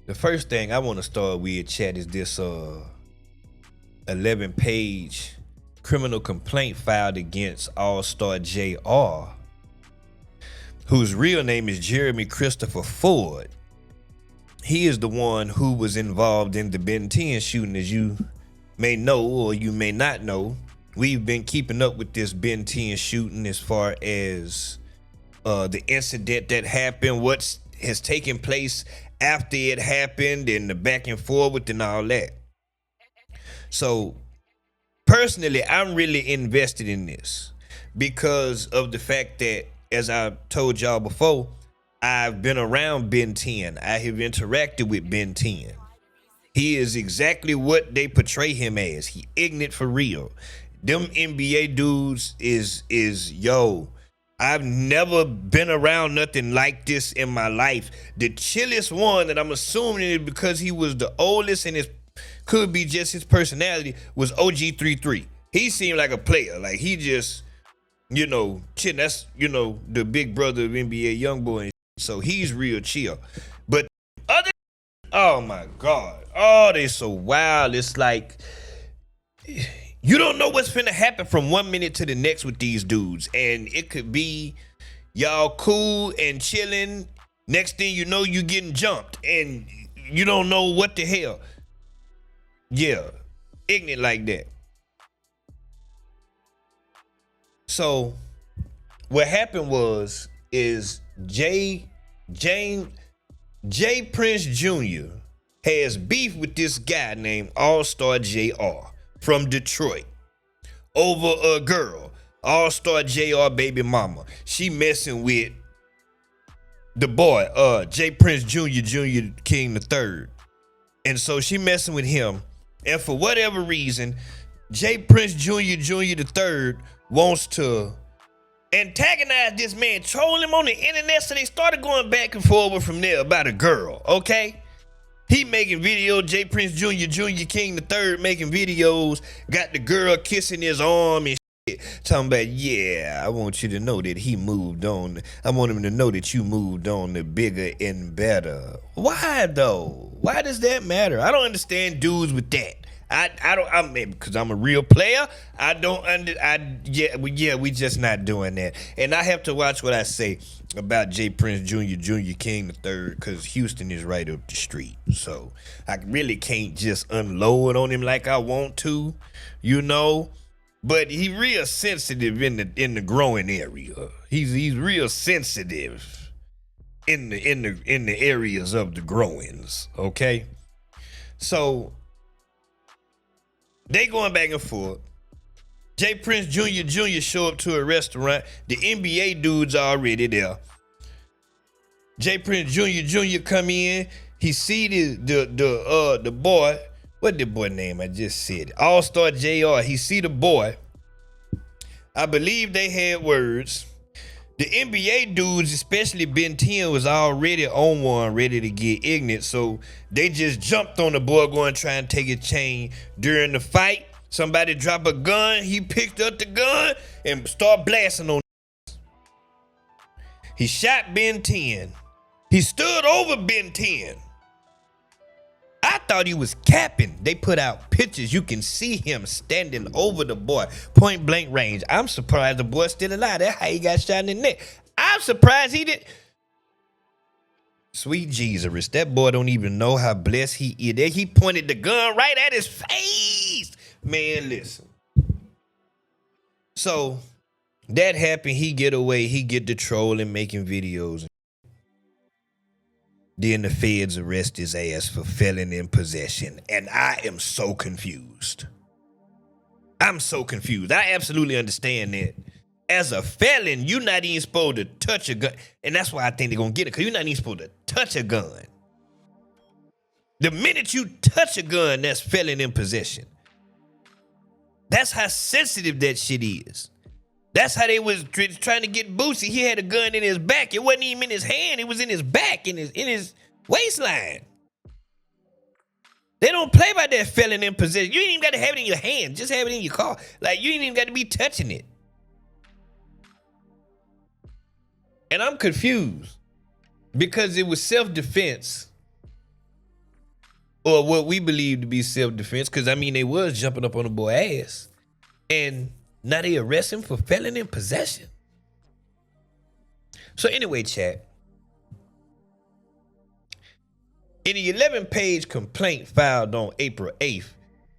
The first thing I want to start with, chat, is this 11-page criminal complaint filed against AllStar JR, whose real name is Jeremy Christopher Ford. He is the one who was involved in the Ben 10 shooting, as you may know or you may not know. We've been keeping up with this Ben 10 shooting as far as the incident that happened, what has taken place after it happened, and the back and forth and all that. So personally, I'm really invested in this because of the fact that, as I told y'all before, I've been around Ben 10. I have interacted with Ben 10. He is exactly what they portray him as. He ignorant for real. Them NBA dudes is yo. I've never been around nothing like this in my life. The chillest one that I'm assuming is because he was the oldest and it could be just his personality was OG33. He seemed like a player. Like he just, chill. That's, the big brother of NBA Youngboy. So he's real chill. But other, oh my God. Oh, they so wild. It's like, you don't know what's finna happen from 1 minute to the next with these dudes. And it could be y'all cool and chilling. Next thing you know, you getting jumped. And you don't know what the hell. Yeah. Ignorant like that. So what happened is Jay Prince Jr. has beef with this guy named AllStar JR from Detroit over a girl, AllStar JR baby mama. She messing with the boy, Jay Prince Jr. King III. And so she messing with him. And for whatever reason, Jay Prince Jr. III wants to antagonize this man, troll him on the internet. So they started going back and forward from there about a girl, okay? He making videos, Jay Prince Jr. King III making videos, got the girl kissing his arm and shit, talking about, yeah, I want you to know that he moved on. I want him to know that you moved on to bigger and better. Why though? Why does that matter? I don't understand dudes with that. I mean, because I'm a real player. We just not doing that. And I have to watch what I say about Jay Prince Jr. King III, because Houston is right up the street. So I really can't just unload on him like I want to, But he real sensitive in the growing area. He's real sensitive in the areas of the growings. Okay, so they going back and forth. Jay Prince Jr. show up to a restaurant. The NBA dudes already there. Jay Prince Jr. come in. He see the boy. What the boy name? I just said it. AllStar JR. He see the boy. I believe they had words. The NBA dudes, especially Ben 10, was already on one, ready to get ignorant. So they just jumped on the boy going to try and take a chain. During the fight, somebody dropped a gun. He picked up the gun and started blasting on. He shot Ben 10. He stood over Ben 10. I thought he was capping. They put out pictures. You can see him standing over the boy, point blank range. I'm surprised the boy's still alive. That's how he got shot in the neck. I'm surprised he did. Sweet Jesus, that boy don't even know how blessed he is. He pointed the gun right at his face. Man, listen. So that happened. He get away. He get to trolling, making videos. Then the feds arrest his ass for felon in possession. And I am so confused. I'm so confused. I absolutely understand that. As a felon, you're not even supposed to touch a gun. And that's why I think they're going to get it. Because you're not even supposed to touch a gun. The minute you touch a gun, that's felon in possession. That's how sensitive that shit is. That's how they was trying to get Boosie. He had a gun in his back. It wasn't even in his hand. It was in his back, in his waistline. They don't play by that felon in possession. You ain't even got to have it in your hand. Just have it in your car. Like, you ain't even got to be touching it. And I'm confused because it was self-defense. or what we believe to be self-defense, because I mean they was jumping up on the boy ass, and now they arrest him for felon in possession. So anyway, chat, in the 11-page complaint filed on April 8th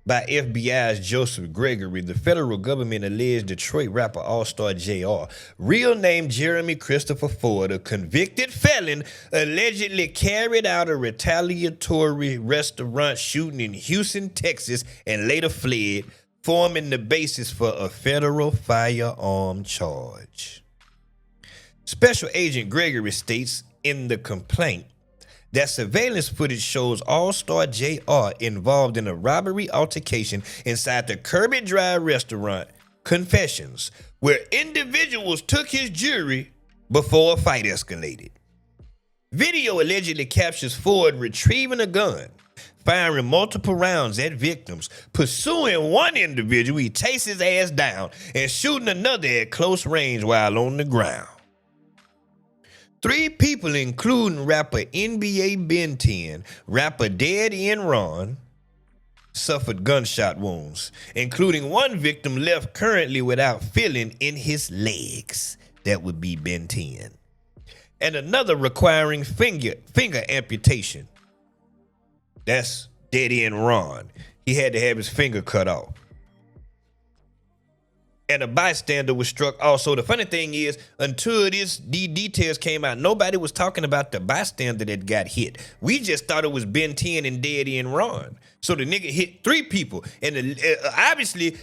by FBI's Joseph Gregory, the federal government alleged Detroit rapper AllStar Jr., real name Jeremy Christopher Ford, a convicted felon, allegedly carried out a retaliatory restaurant shooting in Houston, Texas, and later fled, forming the basis for a federal firearm charge. Special Agent Gregory states in the complaint that surveillance footage shows AllStar Jr. involved in a robbery altercation inside the Kirby Drive restaurant Confessions, where individuals took his jewelry before a fight escalated. Video allegedly captures Ford retrieving a gun, firing multiple rounds at victims, pursuing one individual, he takes his ass down, and shooting another at close range while on the ground. 3 people, including rapper NBA Ben 10, rapper Dead End Ron, suffered gunshot wounds, including one victim left currently without feeling in his legs. That would be Ben 10. And another requiring finger amputation. That's Dead End Ron. He had to have his finger cut off. And a bystander was struck also. The funny thing is, until these details came out, nobody was talking about the bystander that got hit. We just thought it was Ben 10 and Dead End Ron. So the nigga hit 3 people. And obviously,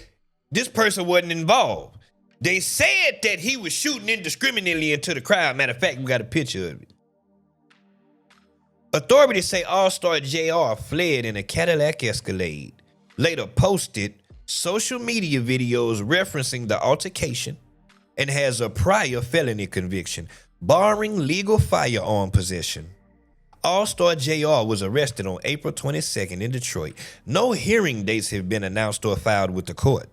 this person wasn't involved. They said that he was shooting indiscriminately into the crowd. Matter of fact, we got a picture of it. Authorities say AllStar Jr. fled in a Cadillac Escalade. Later posted social media videos referencing the altercation and has a prior felony conviction, barring legal firearm possession. AllStar Jr. was arrested on April 22nd in Detroit. No hearing dates have been announced or filed with the court.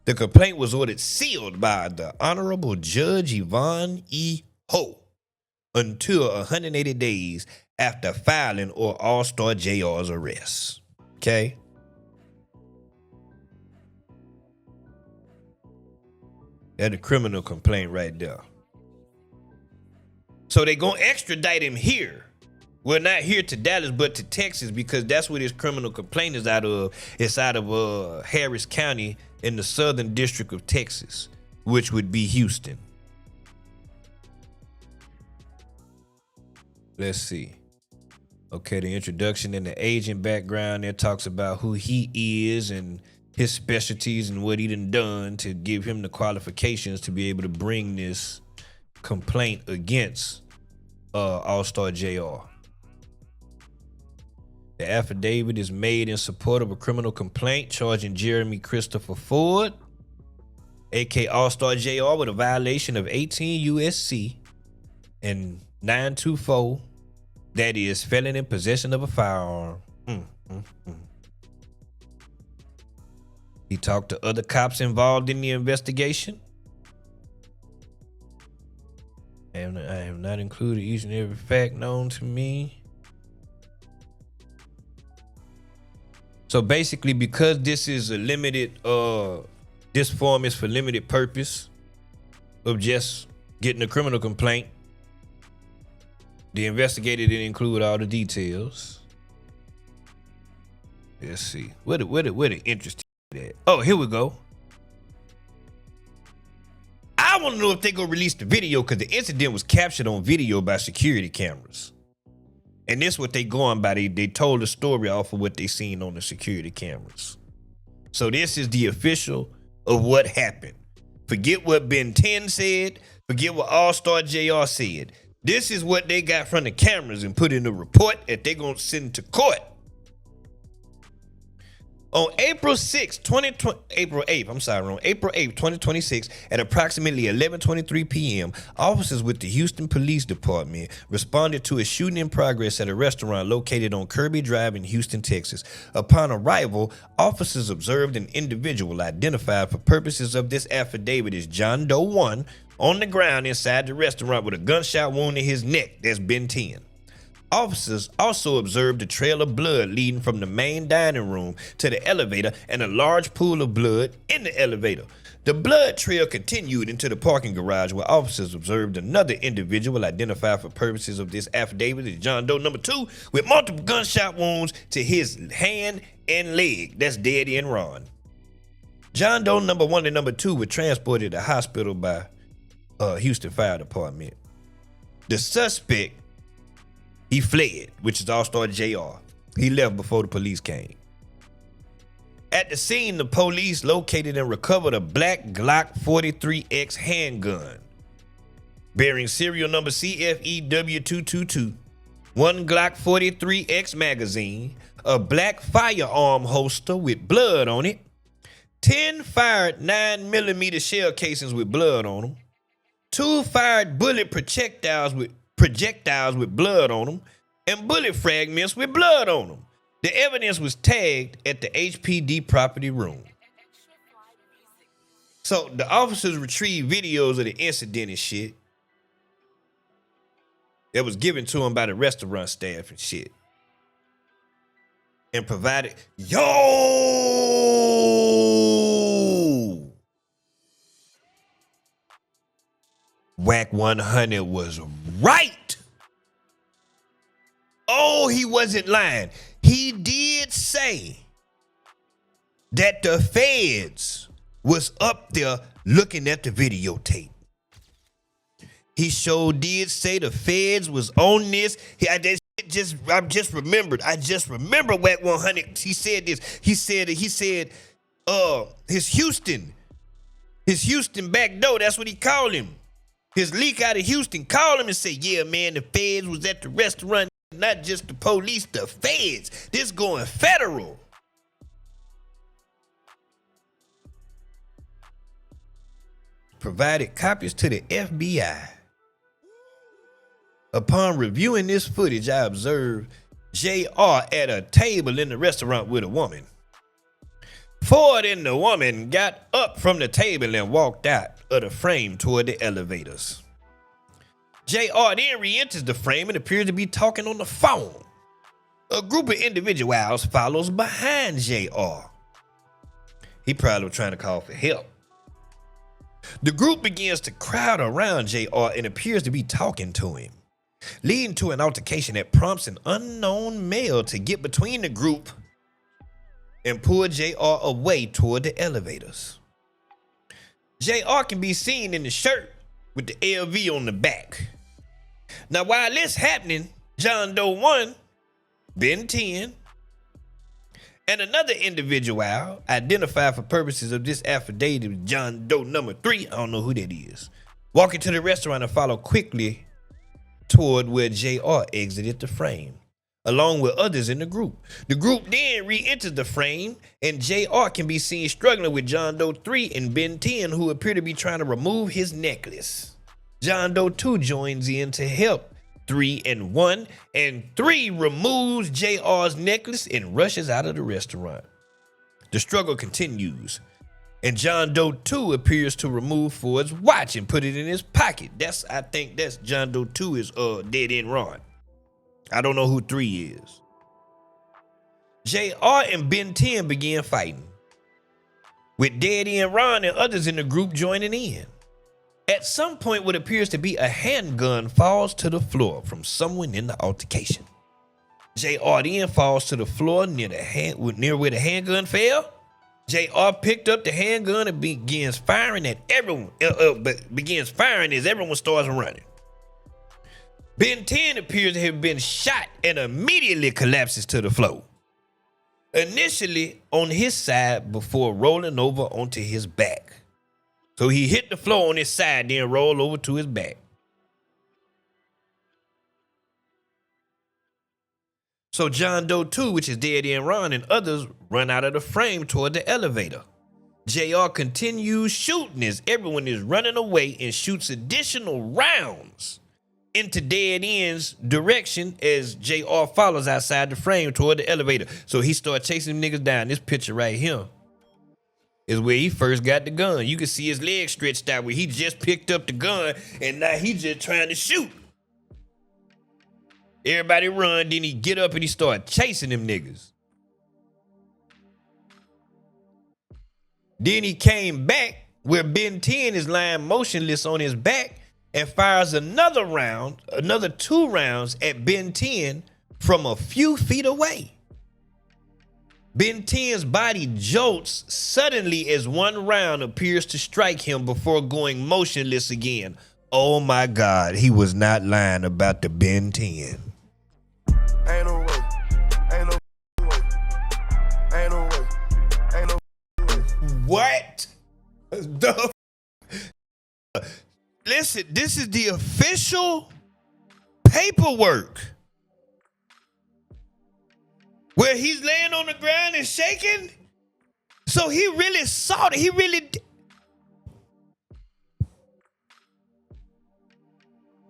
The complaint was ordered sealed by the Honorable Judge Yvonne E. Ho until 180 days after filing or AllStar Jr.'s arrest. Okay? That's a criminal complaint right there. So they gonna extradite him here. Well, not here to Dallas, but to Texas, because that's where this criminal complaint is out of. It's out of Harris County in the Southern District of Texas, which would be Houston. Let's see. Okay, the introduction and the agent background there talks about who he is and his specialties and what he done to give him the qualifications to be able to bring this complaint against AllStar Jr. The affidavit is made in support of a criminal complaint charging Jeremy Christopher Ford, aka AllStar Jr., with a violation of 18 U.S.C. and 924, that is felon in possession of a firearm. He talked to other cops involved in the investigation. I have not included each and every fact known to me. So basically, because this is a limited, this form is for limited purpose of just getting a criminal complaint, the investigator didn't include all the details. Let's see. Where the interest at? Oh, here we go. I want to know if they gonna release the video, because the incident was captured on video by security cameras. And this what they going by. They told the story off of what they seen on the security cameras. So this is the official of what happened. Forget what Ben 10 said. Forget what AllStar Jr. said. This is what they got from the cameras and put in the report that they gonna send to court. On April 8th, 2026, at approximately 11:23 p.m., officers with the Houston Police Department responded to a shooting in progress at a restaurant located on Kirby Drive in Houston, Texas. Upon arrival, officers observed an individual identified for purposes of this affidavit as John Doe 1 on the ground inside the restaurant with a gunshot wound in his neck. That's Ben 10. Officers also observed a trail of blood leading from the main dining room to the elevator and a large pool of blood in the elevator. The blood trail continued into the parking garage where officers observed another individual identified for purposes of this affidavit as John Doe number 2 with multiple gunshot wounds to his hand and leg. That's dead end Ron. John Doe number 1 and number 2 were transported to the hospital by Houston Fire Department. The suspect, he fled, which is AllStar JR. He left before the police came. At the scene, the police located and recovered a black Glock 43X handgun bearing serial number CFEW222, one Glock 43X magazine, a black firearm holster with blood on it, 10 fired 9mm shell casings with blood on them, 2 fired bullet projectiles with blood on them, and bullet fragments with blood on them. The evidence was tagged at the HPD property room. So the officers retrieved videos of the incident and shit that was given to them by the restaurant staff and shit. And provided, Whack 100 was right. Oh, he wasn't lying. He did say that the feds was up there looking at the videotape. He sure did say the feds was on this. I just remembered Whack 100. He said this. He said his Houston back door, that's what he called him. His leak out of Houston called him and said, yeah, man, the feds was at the restaurant. Not just the police, the feds. This going federal. Provided copies to the FBI. Upon reviewing this footage, I observed JR at a table in the restaurant with a woman. Ford and the woman got up from the table and walked out of the frame toward the elevators. JR then re-enters the frame and appears to be talking on the phone. A group of individuals follows behind JR. He probably was trying to call for help. The group begins to crowd around JR and appears to be talking to him, leading to an altercation that prompts an unknown male to get between the group and pull JR away toward the elevators. JR can be seen in the shirt with the LV on the back. Now, while this happening, John Doe 1, Ben 10, and another individual identified for purposes of this affidavit as John Doe number 3, I don't know who that is, walk into the restaurant and follow quickly toward where JR exited the frame, along with others in the group. The group then re-enters the frame, and JR can be seen struggling with John Doe 3 and Ben 10, who appear to be trying to remove his necklace. John Doe 2 joins in to help 3 and 1, and 3 removes JR's necklace and rushes out of the restaurant. The struggle continues, and John Doe 2 appears to remove Ford's watch and put it in his pocket. I think that's John Doe 2 is dead end Ron. I don't know who 3 is. JR and Ben 10 began fighting, with dead end Ron and others in the group joining in. At some point, what appears to be a handgun falls to the floor from someone in the altercation. JR then falls to the floor near where the handgun fell. JR picked up the handgun and begins firing at everyone. Begins firing as everyone starts running. Ben 10 appears to have been shot and immediately collapses to the floor. Initially on his side before rolling over onto his back. So he hit the floor on his side, then rolled over to his back. So John Doe 2, which is dead end Ron, and others run out of the frame toward the elevator. JR continues shooting as everyone is running away and shoots additional rounds into dead end's direction as JR follows outside the frame toward the elevator. So he starts chasing them niggas down. This picture right here is where he first got the gun. You can see his legs stretched out where he just picked up the gun and now he just trying to shoot. Everybody run, then he get up and he start chasing them niggas. Then he came back where Ben 10 is lying motionless on his back and fires another round, another 2 rounds at Ben 10 from a few feet away. Ben 10's body jolts suddenly as one round appears to strike him before going motionless again. Oh my God, he was not lying about the Ben 10. Ain't no way. Ain't no way. Ain't no way. Ain't no way. What? The Listen, this is the official paperwork where he's laying on the ground and shaking. So he really saw it. He really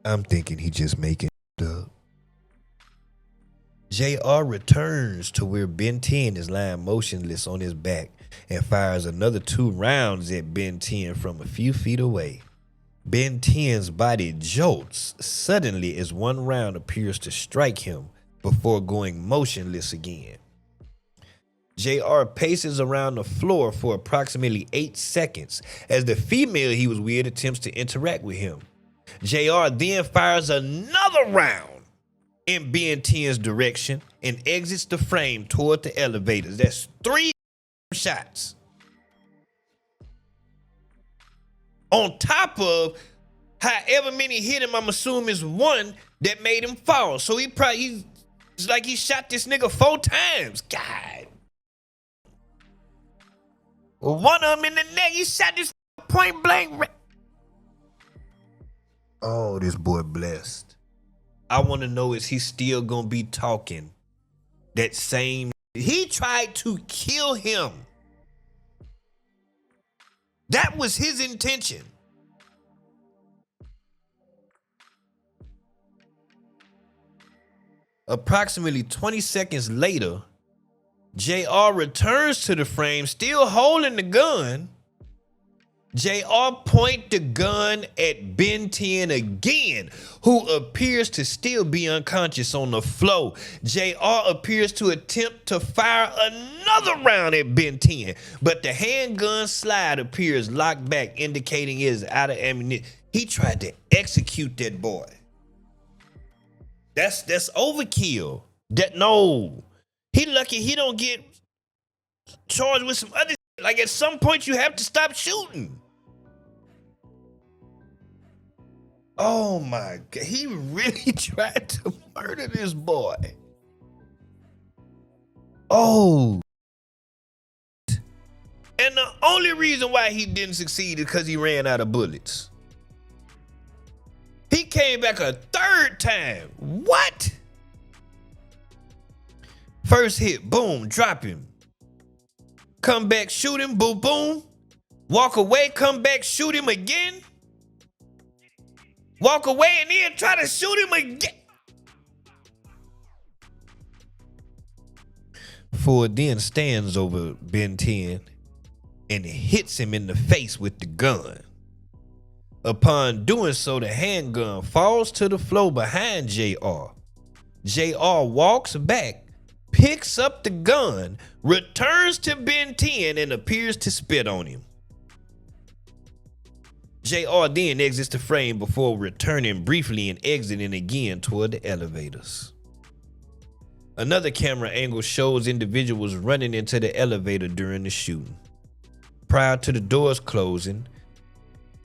I'm thinking he just making it up. JR returns to where Ben 10 is lying motionless on his back and fires another 2 rounds at Ben 10 from a few feet away. Ben 10's body jolts suddenly as one round appears to strike him before going motionless again. JR paces around the floor for approximately 8 seconds as the female he was with attempts to interact with him. JR then fires another round in Ben 10's direction and exits the frame toward the elevators. That's 3 shots. On top of however many hit him, I'm assuming is 1 that made him fall. So it's like he shot this nigga 4 times. God. Well, one of them in the neck, he shot this point blank. Oh, this boy blessed. I want to know, is he still gonna be talking that same? He tried to kill him. That was his intention. Approximately 20 seconds later, JR returns to the frame, still holding the gun. JR point the gun at Ben 10 again, who appears to still be unconscious on the floor. JR appears to attempt to fire another round at Ben 10, but the handgun slide appears locked back, indicating it is out of ammunition. He tried to execute that boy. That's overkill. No. He lucky he don't get charged with some other shit. Like at some point you have to stop shooting. Oh my God. He really tried to murder this boy. Oh. And the only reason why he didn't succeed is because he ran out of bullets. He came back a 3rd time. What? First hit, boom, drop him. Come back, shoot him, boom, boom. Walk away, come back, shoot him again. Walk away and then try to shoot him again. Ford then stands over Ben 10 and hits him in the face with the gun. Upon doing so, the handgun falls to the floor behind JR. JR walks back, picks up the gun, returns to Ben 10 and appears to spit on him. JR then exits the frame before returning briefly and exiting again toward the elevators. Another camera angle shows individuals running into the elevator during the shooting. Prior to the doors closing,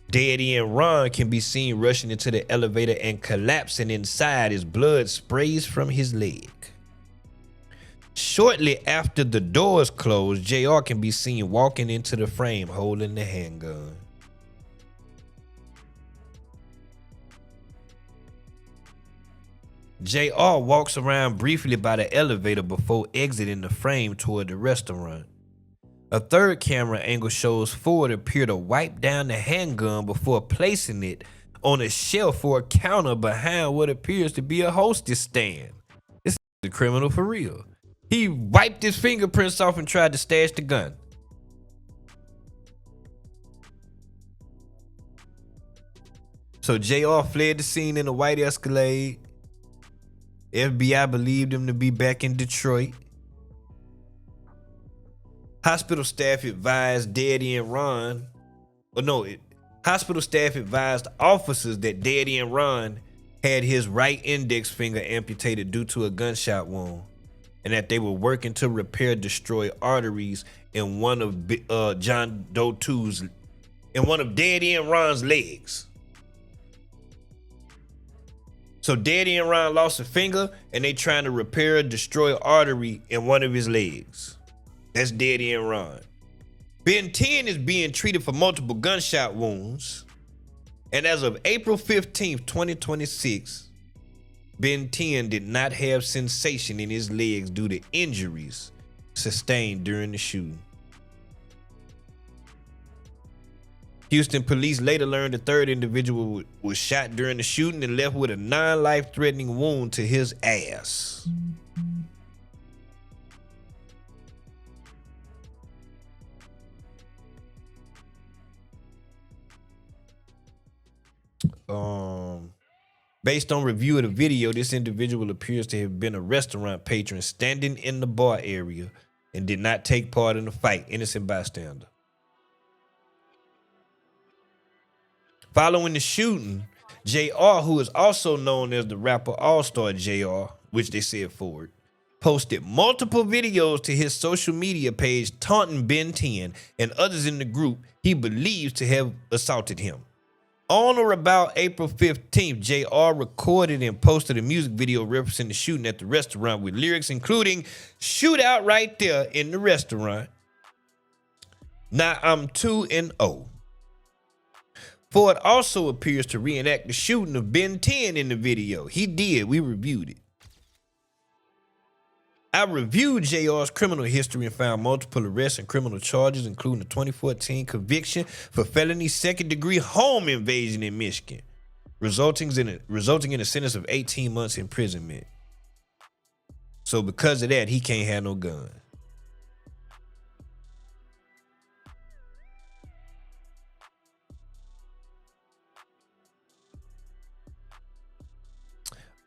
Daddy and Ron can be seen rushing into the elevator and collapsing inside as blood sprays from his leg. Shortly after the doors close, JR can be seen walking into the frame holding the handgun. JR walks around briefly by the elevator before exiting the frame toward the restaurant. A 3rd camera angle shows Ford appear to wipe down the handgun before placing it on a shelf or a counter behind what appears to be a hostess stand. This is the criminal for real. He wiped his fingerprints off and tried to stash the gun. So JR fled the scene in a white Escalade. FBI believed him to be back in Detroit. Hospital staff advised Daddy and Ron, hospital staff advised officers that Daddy and Ron had his right index finger amputated due to a gunshot wound, and that they were working to repair destroyed arteries in one of John Doe 2's, in one of Daddy and Ron's legs. So Daddy and Ron lost a finger, and they trying to repair a destroyed artery in one of his legs. That's Daddy and Ron. Ben 10 is being treated for multiple gunshot wounds. And as of April 15th, 2026, Ben 10 did not have sensation in his legs due to injuries sustained during the shooting. Houston police later learned the third individual was shot during the shooting and left with a non-life-threatening wound to his ass. Based on review of the video, this individual appears to have been a restaurant patron standing in the bar area and did not take part in the fight. Innocent bystander. Following the shooting, JR, who is also known as the rapper AllStar JR, which they said forward, posted multiple videos to his social media page taunting Ben 10 and others in the group he believes to have assaulted him. On or about April 15th, JR recorded and posted a music video referencing the shooting at the restaurant with lyrics including "Shootout right there in the restaurant. Now I'm 2-0. Ford also appears to reenact the shooting of Ben 10 in the video. He did. We reviewed it. I reviewed JR's criminal history and found multiple arrests and criminal charges, including a 2014 conviction for felony second-degree home invasion in Michigan, resulting in a sentence of 18 months imprisonment. So because of that, he can't have no gun.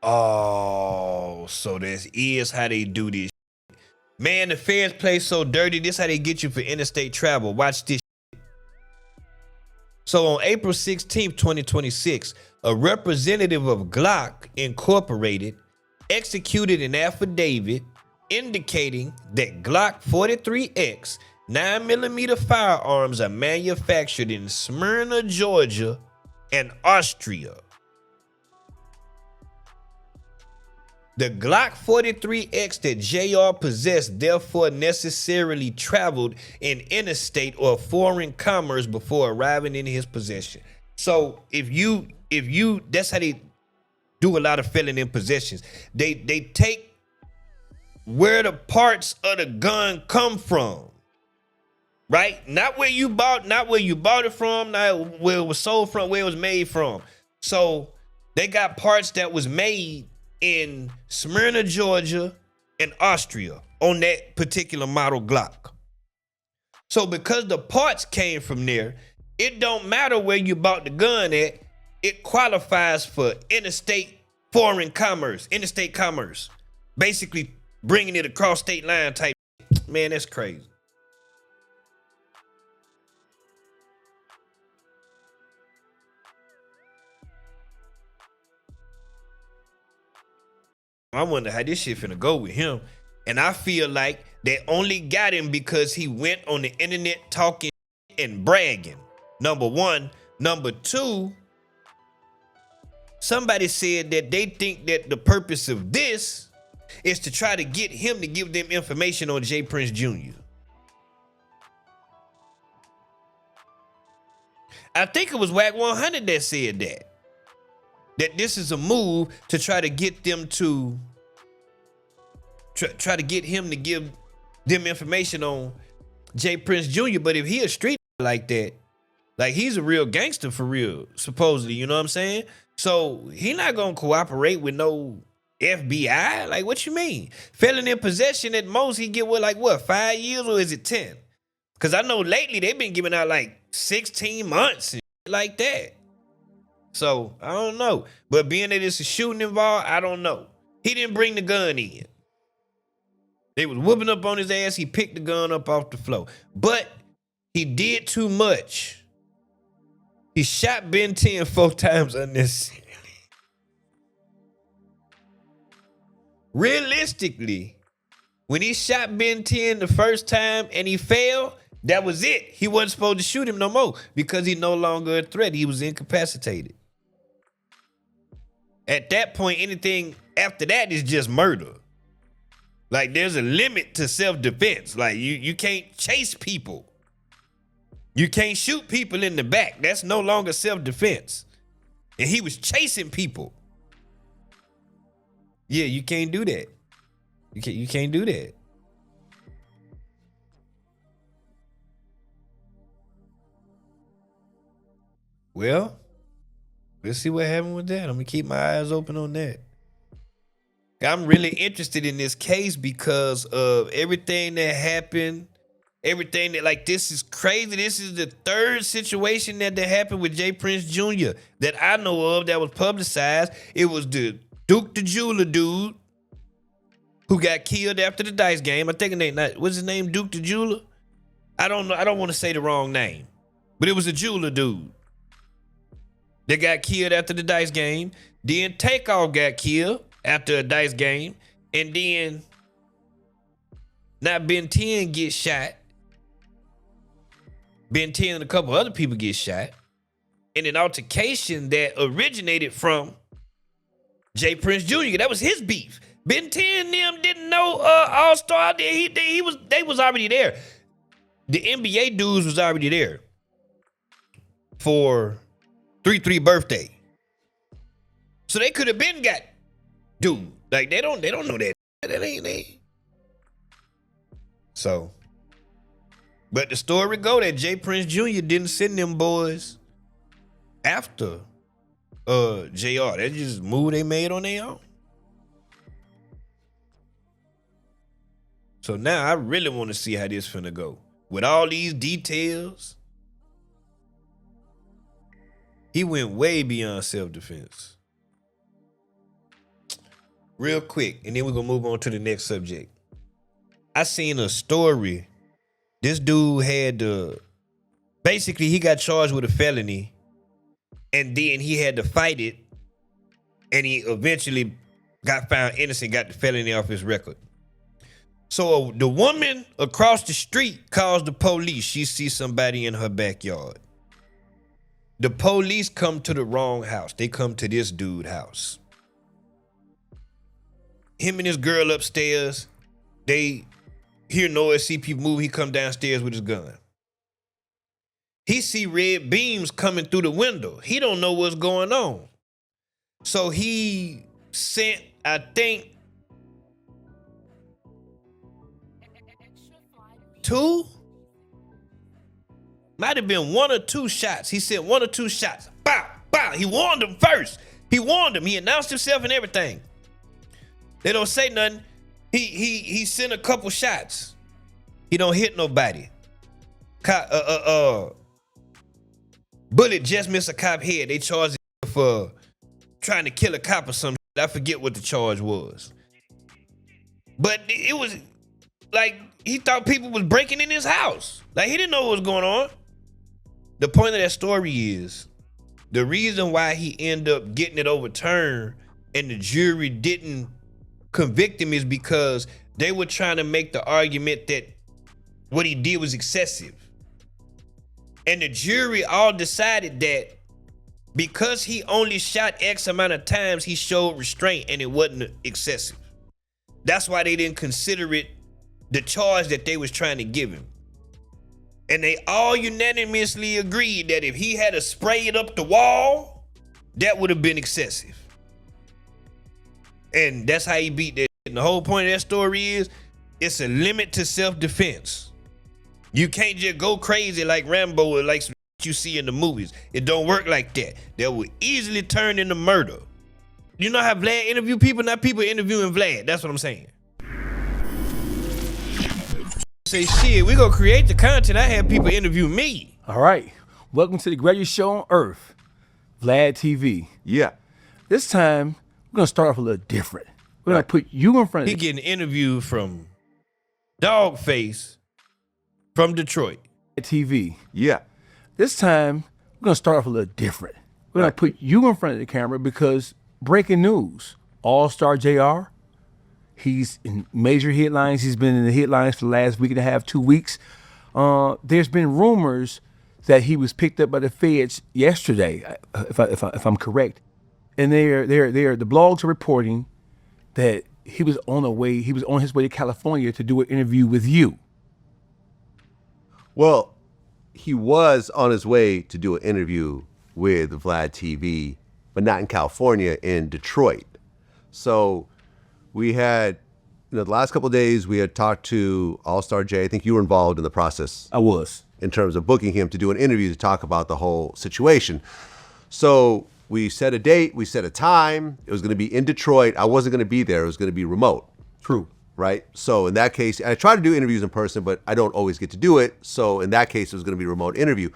Oh, so this is how they do this. Man, the feds play so dirty. This how they get you for interstate travel. Watch this. So on April 16th, 2026, a representative of Glock Incorporated executed an affidavit indicating that Glock 43X 9mm firearms are manufactured in Smyrna, Georgia, and Austria. The Glock 43X that JR possessed therefore necessarily traveled in interstate or foreign commerce before arriving in his possession. So if you, that's how they do a lot of felony possessions. They take where the parts of the gun come from, right? Not where you bought it from, not where it was sold from, where it was made from. So they got parts that was made in Smyrna, Georgia, and Austria on that particular model Glock. So because the parts came from there, it don't matter where you bought the gun at, it qualifies for interstate foreign commerce, interstate commerce. Basically bringing it across state line type. Man, that's crazy. I wonder how this shit finna go with him. And I feel like they only got him because he went on the internet talking and bragging. Number one. Number two, somebody said that they think that the purpose of this is to try to get him to give them information on J. Prince Jr. I think it was Wack 100 that said that. That this is a move to try to get them to try to get him to give them information on J. Prince Jr. But if he a street like that, like he's a real gangster for real, supposedly, you know what I'm saying? So he not gonna cooperate with no FBI. Like, what you mean? Felony in possession at most he get like what, 5 years or is it 10? Because I know lately they've been giving out like 16 months and like that. So I don't know. But being that it's a shooting involved, I don't know. He didn't bring the gun in. They was whooping up on his ass. He picked the gun up off the floor. But he did too much. He shot Ben 10 4 times unnecessarily. Realistically, when he shot Ben 10 the first time and he failed, that was it. He wasn't supposed to shoot him no more because he's no longer a threat. He was incapacitated. At that point, anything after that is just murder. Like, there's a limit to self-defense. Like, you can't chase people. You can't shoot people in the back. That's no longer self-defense. And he was chasing people. Yeah, you can't do that. You can't do that. Well, we'll see what happened with that. I'm gonna keep my eyes open on that. I'm really interested in this case because of everything that happened. Everything that, like, this is crazy. This is the third situation that happened with Jay Prince Jr. that I know of that was publicized. It was the Duke the Jeweler dude who got killed after the dice game. I think what's his name? Duke the Jeweler? I don't know. I don't want to say the wrong name, but it was a jeweler dude that got killed after the dice game. Then Takeoff got killed after a dice game, and then now Ben 10 gets shot. Ben 10 and a couple other people get shot in an altercation that originated from Jay Prince Jr. That was his beef. Ben 10 and them didn't know AllStar. They was already there. The NBA dudes was already there for 3-3 birthday. So they could have been got dude. Like, they don't know that. That ain't they. So, but the story go that Jay Prince Jr. didn't send them boys after JR. That's just a move they made on their own. So now I really want to see how this finna go. With all these details, he went way beyond self-defense. Real quick, and then we're gonna move on to the next subject. I seen a story. This dude had basically he got charged with a felony, and then he had to fight it, and he eventually got found innocent, got the felony off his record. So the woman across the street calls the police. She sees somebody in her backyard. The police come to the wrong house. They come to this dude's house. Him and his girl upstairs, they hear noise, see people move. He come downstairs with his gun. He see red beams coming through the window. He don't know what's going on. So he sent, I think, might have been 1 or 2 shots. He sent 1 or 2 shots. Bow, bow. He warned him first. He warned him. He announced himself and everything. They don't say nothing. He sent a couple shots. He don't hit nobody. Bullet just missed a cop head. They charged him for trying to kill a cop or something. I forget what the charge was. But it was like he thought people was breaking in his house. Like, he didn't know what was going on. The point of that story is the reason why he ended up getting it overturned and the jury didn't convict him is because they were trying to make the argument that what he did was excessive. And the jury all decided that because he only shot X amount of times, he showed restraint and it wasn't excessive. That's why they didn't consider it the charge that they was trying to give him. And they all unanimously agreed that if he had sprayed up the wall, that would have been excessive. And that's how he beat that. And the whole point of that story is it's a limit to self-defense. You can't just go crazy like Rambo or like you see in the movies. It don't work like that. That would easily turn into murder. You know how Vlad interview people, not people interviewing Vlad. That's what I'm saying. Say, shit, we gonna create the content. I have people interview me. All right. Welcome to the greatest show on earth, Vlad TV. Yeah. This time, we're gonna start off a little different. We're gonna put you in front He of getting interviewed from Dogface from Detroit. the TV. Yeah. This time, we're gonna start off a little different. We're gonna put you in front of the camera because breaking news: AllStar JR. He's in major headlines. He's been in the headlines for the last week and a half, 2 weeks. There's been rumors that he was picked up by the feds yesterday, if I'm correct. And the blogs are reporting that he was on his way to California to do an interview with you. Well, he was on his way to do an interview with Vlad TV, but not in California, in Detroit. So we had, the last couple of days, we had talked to AllStar J. I think you were involved in the process. I was. In terms of booking him to do an interview to talk about the whole situation. So we set a date, we set a time. It was going to be in Detroit. I wasn't going to be there. It was going to be remote. True. Right? So in that case, I try to do interviews in person, but I don't always get to do it. So in that case, it was going to be a remote interview.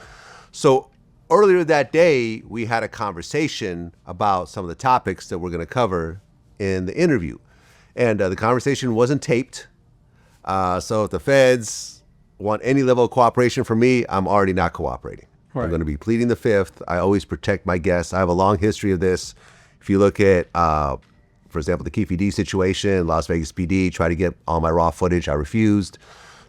So earlier that day, we had a conversation about some of the topics that we're going to cover in the interview. And the conversation wasn't taped. So if the feds want any level of cooperation from me, I'm already not cooperating. Right. I'm going to be pleading the fifth. I always protect my guests. I have a long history of this. If you look at, for example, the Keefe D situation, Las Vegas PD tried to get all my raw footage. I refused.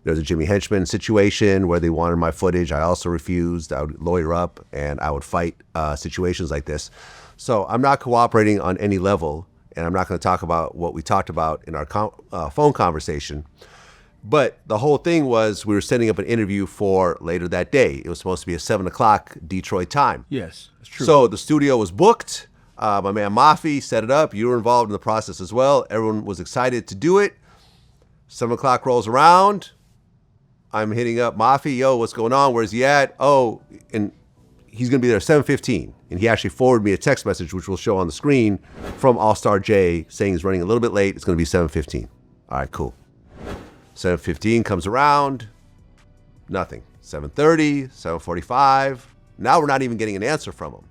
There's a Jimmy Henchman situation where they wanted my footage. I also refused. I would lawyer up and I would fight situations like this. So I'm not cooperating on any level, and I'm not going to talk about what we talked about in our phone conversation. But the whole thing was we were setting up an interview for later that day. It was supposed to be a 7 o'clock Detroit time. Yes, that's true. So the studio was booked. My man Mafi set it up. You were involved in the process as well. Everyone was excited to do it. 7 o'clock rolls around. I'm hitting up Mafi. Yo, what's going on? Where's he at? Oh, and he's going to be there at 7:15. And he actually forwarded me a text message, which we'll show on the screen, from AllStar J saying he's running a little bit late. It's going to be 7:15. All right, cool. 7:15 comes around. Nothing. 7:30, 7:45. Now we're not even getting an answer from him.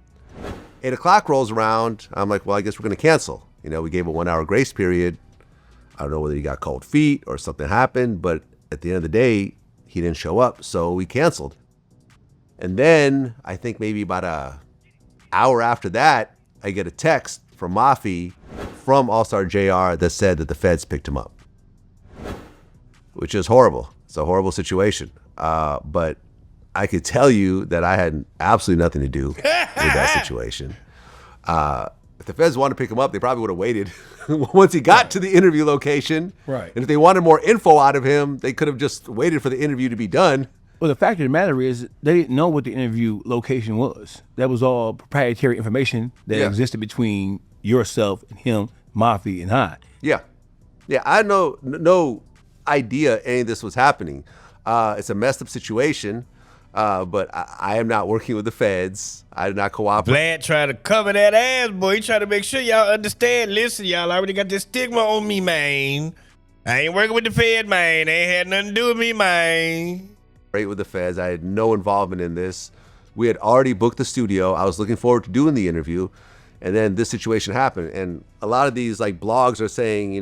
8 o'clock rolls around. I'm like, well, I guess we're going to cancel. We gave a 1 hour grace period. I don't know whether he got cold feet or something happened, but at the end of the day, he didn't show up, so we canceled. And then I think maybe about an hour after that, I get a text from Mafi from AllStar JR that said that the feds picked him up, which is horrible. It's a horrible situation. But I could tell you that I had absolutely nothing to do with that situation. If the feds wanted to pick him up, they probably would have waited once he got to the interview location. Right. And if they wanted more info out of him, they could have just waited for the interview to be done. Well, the fact of the matter is they didn't know what the interview location was. That was all proprietary information that existed between yourself and him, Mafi, and I. Yeah. I had no idea any of this was happening. It's a messed up situation, but I am not working with the feds. I did not cooperate. Vlad trying to cover that ass, boy. He trying to make sure y'all understand. Listen, y'all already got this stigma on me, man. I ain't working with the Fed, man. They ain't had nothing to do with me, man. With the feds. I had no involvement in this. We had already booked the studio. I was looking forward to doing the interview, and then this situation happened. And a lot of these blogs are saying,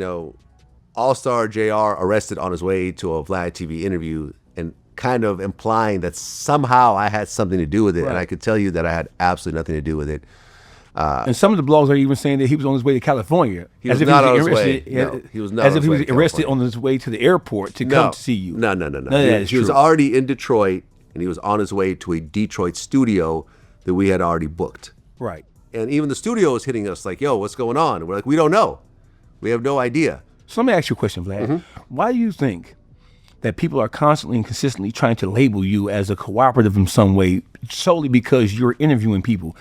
AllStar JR arrested on his way to a Vlad TV interview, and kind of implying that somehow I had something to do with it. Right. And I could tell you that I had absolutely nothing to do with it. And some of the blogs are even saying that he was on his way to California. He was not on his way. No, he was not. As if he was arrested on his way to the airport to come to see you. No. He was already in Detroit, and he was on his way to a Detroit studio that we had already booked. Right. And even the studio was hitting us like, yo, what's going on? And we're like, we don't know. We have no idea. So let me ask you a question, Vlad. Mm-hmm. Why do you think that people are constantly and consistently trying to label you as a cooperative in some way solely because you're interviewing people?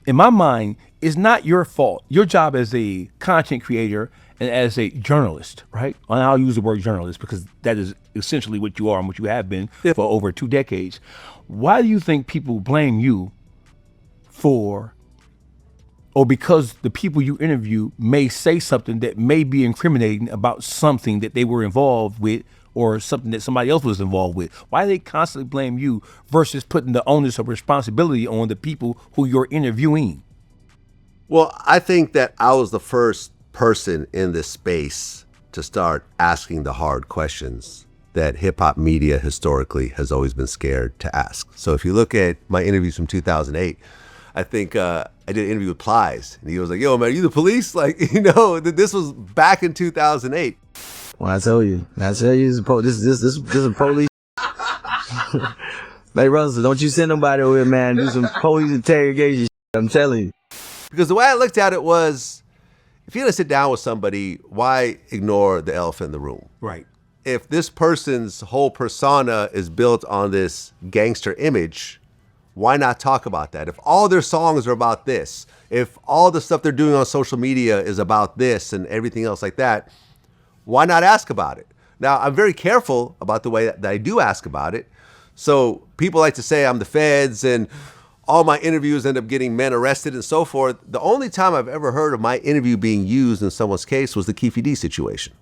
In my mind, it's not your fault. Your job as a content creator and as a journalist, right? And I'll use the word journalist because that is essentially what you are and what you have been for over 2 decades. Why do you think people blame you for, or because the people you interview may say something that may be incriminating about something that they were involved with or something that somebody else was involved with? Why do they constantly blame you versus putting the onus of responsibility on the people who you're interviewing? Well, I think that I was the first person in this space to start asking the hard questions that hip-hop media historically has always been scared to ask. So if you look at my interviews from 2008, I think I did an interview with Plies, and he was like, yo, man, are you the police? Like, this was back in 2008. Well, I tell you, this is police. Hey, Russell, don't you send nobody over here, man. Do some police interrogation. I'm telling you. Because the way I looked at it was, if you're gonna sit down with somebody, why ignore the elephant in the room? Right. If this person's whole persona is built on this gangster image, why not talk about that? If all their songs are about this, if all the stuff they're doing on social media is about this and everything else like that, why not ask about it? Now, I'm very careful about the way that I do ask about it. So people like to say I'm the feds and all my interviews end up getting men arrested and so forth. The only time I've ever heard of my interview being used in someone's case was the Keefe D situation,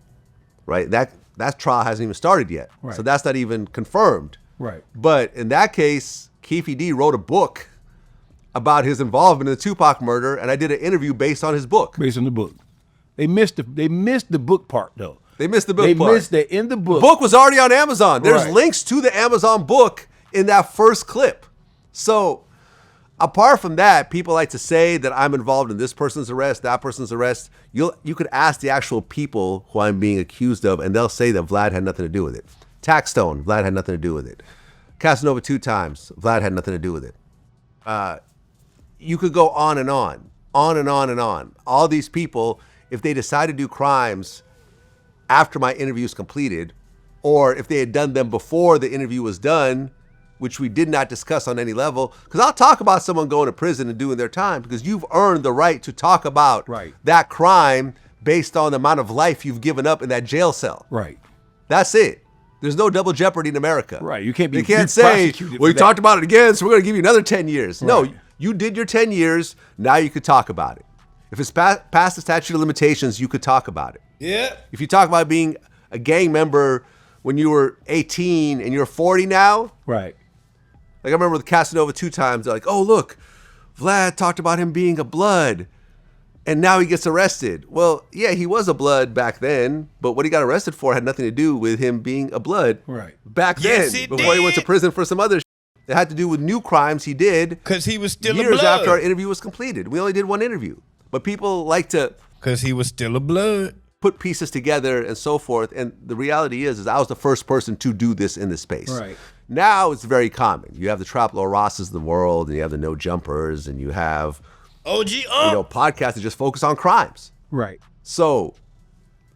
right? That trial hasn't even started yet. Right. So that's not even confirmed. Right. But in that case, Keefe D wrote a book about his involvement in the Tupac murder, and I did an interview based on his book. Based on the book. They missed the book part though. They missed the book They part. missed that in the book. The book was already on Amazon. There's Right. links to the Amazon book in that first clip. So apart from that, people like to say that I'm involved in this person's arrest, that person's arrest. You could ask the actual people who I'm being accused of, and they'll say that Vlad had nothing to do with it. Taxstone, Vlad had nothing to do with it. Casanova 2 times, Vlad had nothing to do with it. You could go on and on and on and on. All these people, if they decide to do crimes after my interview is completed, or if they had done them before the interview was done, which we did not discuss on any level, because I'll talk about someone going to prison and doing their time, because you've earned the right to talk about that crime based on the amount of life you've given up in that jail cell. Right. That's it. There's no double jeopardy in America. Right. You can't be. They can't say, prosecuted well, you for talked that. about it again, so we're going to give you another 10 years. No, Right. you did your 10 years. Now you could talk about it. If it's past the statute of limitations, you could talk about it. Yeah. If you talk about being a gang member when you were 18 and you're 40 now, Right. like I remember with Casanova 2 times, they're like, oh, look, Vlad talked about him being a blood and now he gets arrested. Well, yeah, he was a blood back then, but what he got arrested for had nothing to do with him being a blood back Yes, then, it before he went to did. prison for some other shit. It had to do with new crimes he did Because he was still a years blood. after our interview was completed. We only did one interview. But people like to Because he was still a blood. put pieces together and so forth. And the reality is I was the first person to do this in this space. Right. Now it's very common. You have the Traplo Rosses of the world, and you have the No Jumpers, and you have OG podcasts that just focus on crimes. Right. So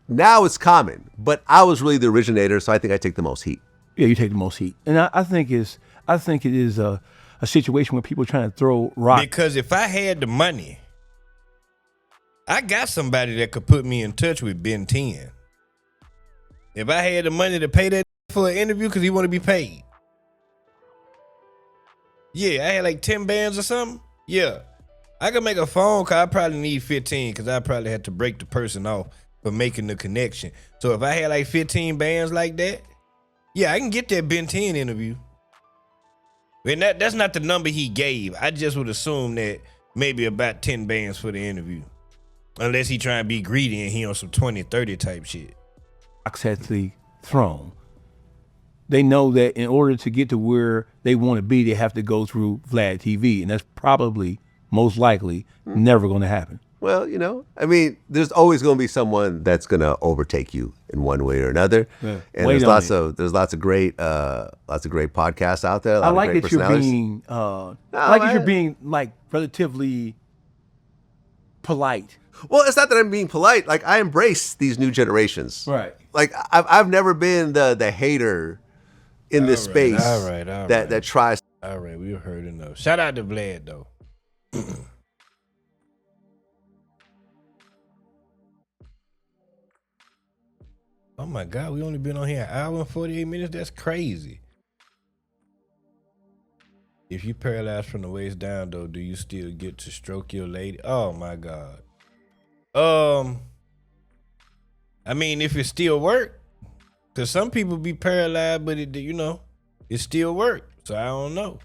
now it's common. But I was really the originator, so I think I take the most heat. Yeah, you take the most heat, and I think it is a situation where people are trying to throw rocks. Because if I had the money, I got somebody that could put me in touch with Ben 10. If I had the money to pay that for an interview because he want to be paid. Yeah, I had like 10 bands or something. Yeah. I could make a phone call. I probably need 15 because I probably had to break the person off for making the connection. So if I had like 15 bands like that, yeah, I can get that Ben 10 interview. And that's not the number he gave. I just would assume that maybe about 10 bands for the interview. Unless he trying to be greedy and he on some 20, 30 type shit. Rocks at the throne. They know that in order to get to where they want to be, they have to go through Vlad TV, and that's probably, most likely, never going to happen. Well, I mean, there's always going to be someone that's going to overtake you in one way or another. Yeah. And Wait there's on lots of great podcasts out there. I like that you're being, you're being like relatively polite. Well, it's not that I'm being polite. Like, I embrace these new generations. Right. Like, I've never been the hater in this space. All right. That tries. All right, we heard enough. Shout out to Vlad though. Oh my God, we only been on here an hour and 48 minutes. That's crazy. If you paralyzed from the waist down though, do you still get to stroke your lady? Oh my God. I mean, if it still work, because some people be paralyzed, but it still work. So I don't know.